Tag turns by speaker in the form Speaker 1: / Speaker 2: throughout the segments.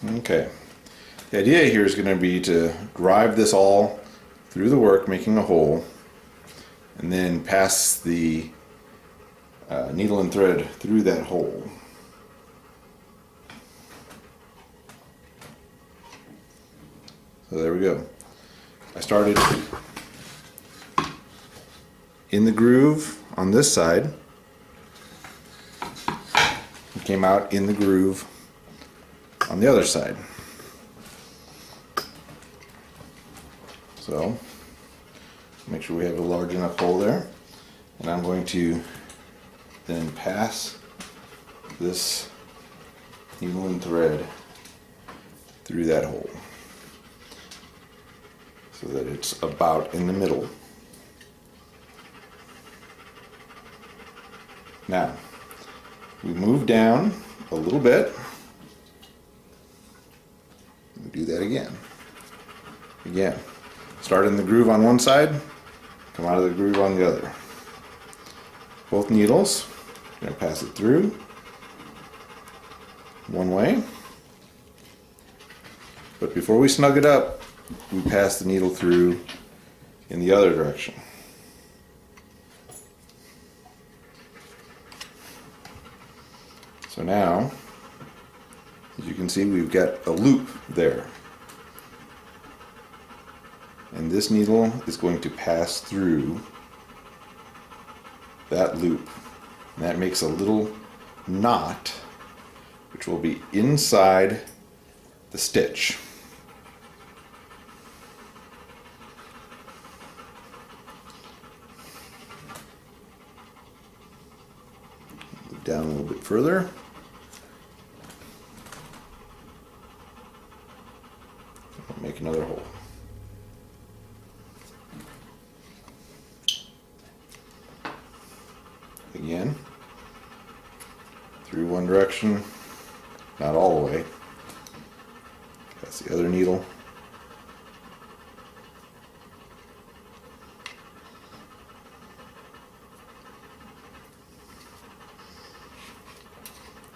Speaker 1: Okay. The idea here is going to be to drive this all through the work, making a hole, and then pass the needle and thread through that hole. So there we go. I started in the groove on this side and came out in the groove on the other side. So make sure we have a large enough hole there, and I'm going to then pass this needle and thread through that hole so that it's about in the middle. Now we move down a little bit. We do that again. Again, start in the groove on one side, come out of the groove on the other. Both needles, I'm going to pass it through one way, but before we snug it up, we pass the needle through in the other direction. So now, as you can see, we've got a loop there. And this needle is going to pass through that loop. And that makes a little knot, which will be inside the stitch. Move down a little bit further. Make another hole. Again, through one direction, not all the way. That's the other needle.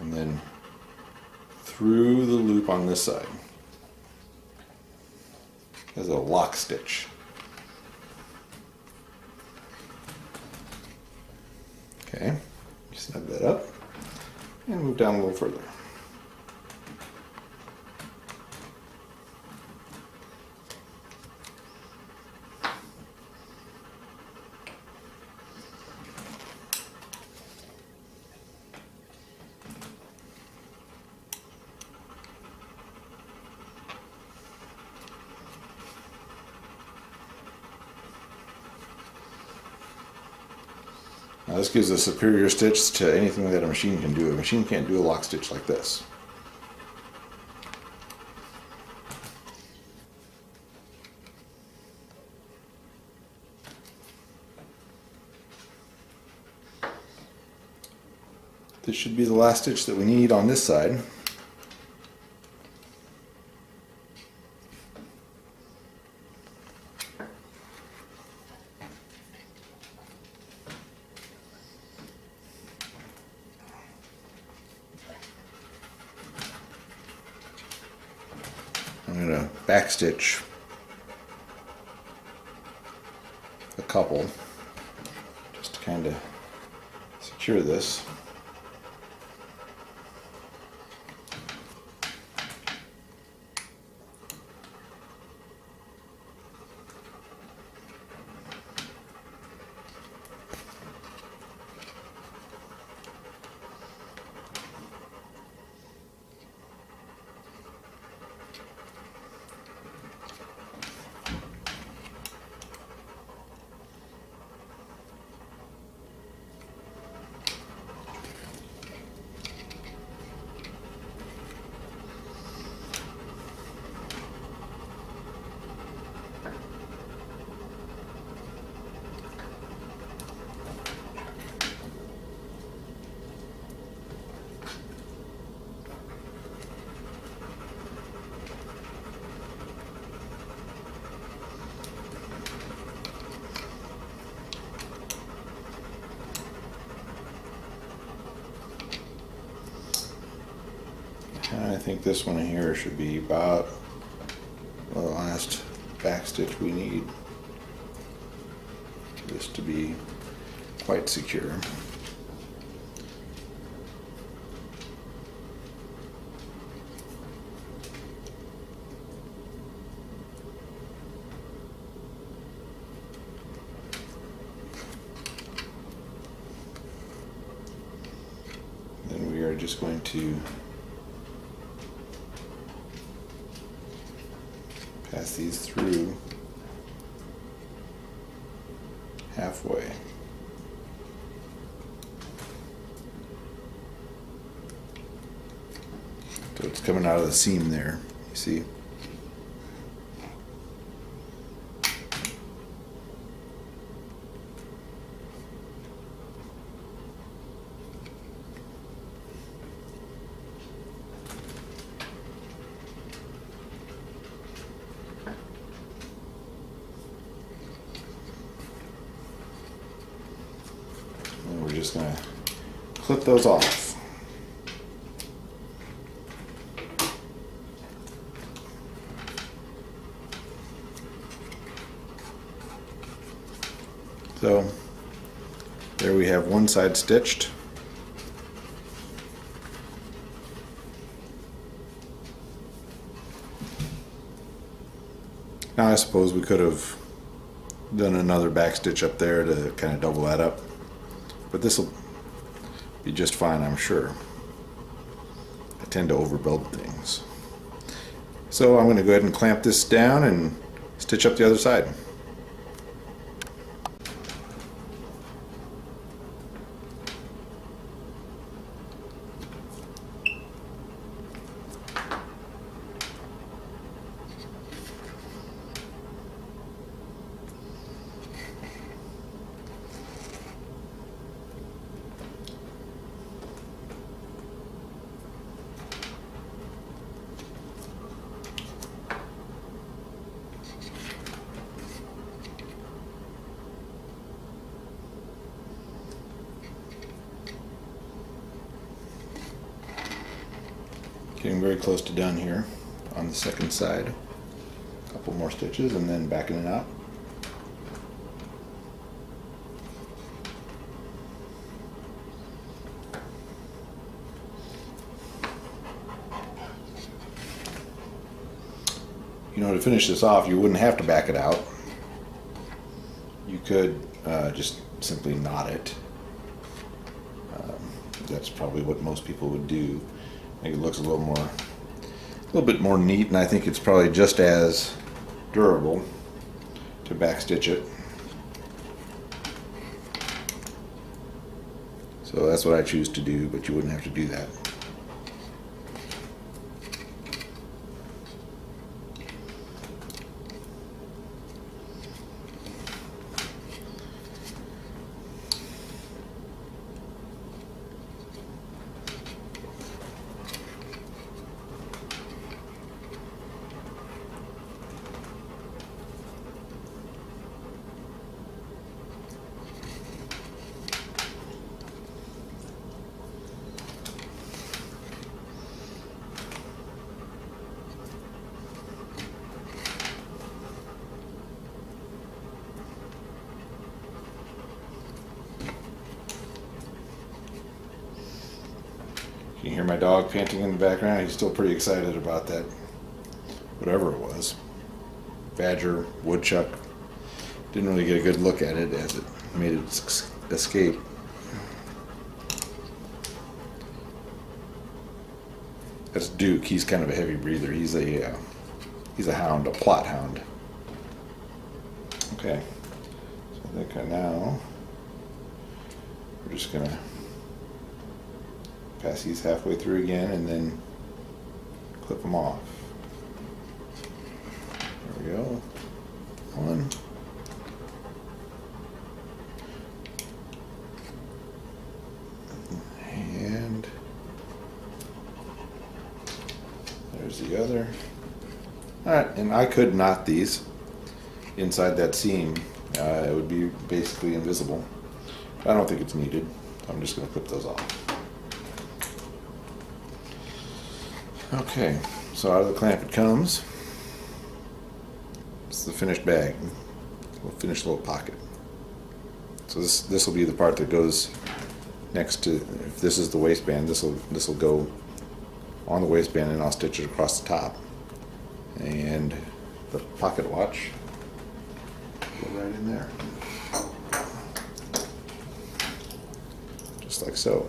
Speaker 1: And then through the loop on this side. As a lock stitch. Okay, snug that up and move down a little further. Now this gives a superior stitch to anything that a machine can do. A machine can't do a lock stitch like this. This should be the last stitch that we need on this side. I'm going to backstitch a couple just to kind of secure this. think this one here should be about the last back stitch we need for this to be quite secure. Then we are just going to pass these through halfway. So it's coming out of the seam there, you see? And we're just gonna clip those off. So there we have one side stitched. Now I suppose we could have done another back stitch up there to kind of double that up, but this will be just fine, I'm sure. I tend to overbuild things. So I'm going to go ahead and clamp this down and stitch up the other side. Getting very close to done here on the second side. A couple more stitches and then backing it out. You know, to finish this off, you wouldn't have to back it out. You could just simply knot it. That's probably what most people would do. I think it looks a little bit more neat, and I think it's probably just as durable to backstitch it. So that's what I choose to do, but you wouldn't have to do that. You can hear my dog panting in the background. He's still pretty excited about that, whatever it was. Badger, woodchuck. Didn't really get a good look at it as it made its escape. That's Duke. He's kind of a heavy breather. He's a hound, a plot hound. Okay, so I think now we're just gonna pass these halfway through again and then clip them off. There we go. One. And there's the other. Alright, and I could knot these inside that seam. It would be basically invisible. I don't think it's needed. I'm just going to clip those off. Okay, so out of the clamp it comes. It's the finished bag, finished little pocket. So this will be the part that goes next to. If this is the waistband, this will go on the waistband, and I'll stitch it across the top. And the pocket watch go right in there, just like so.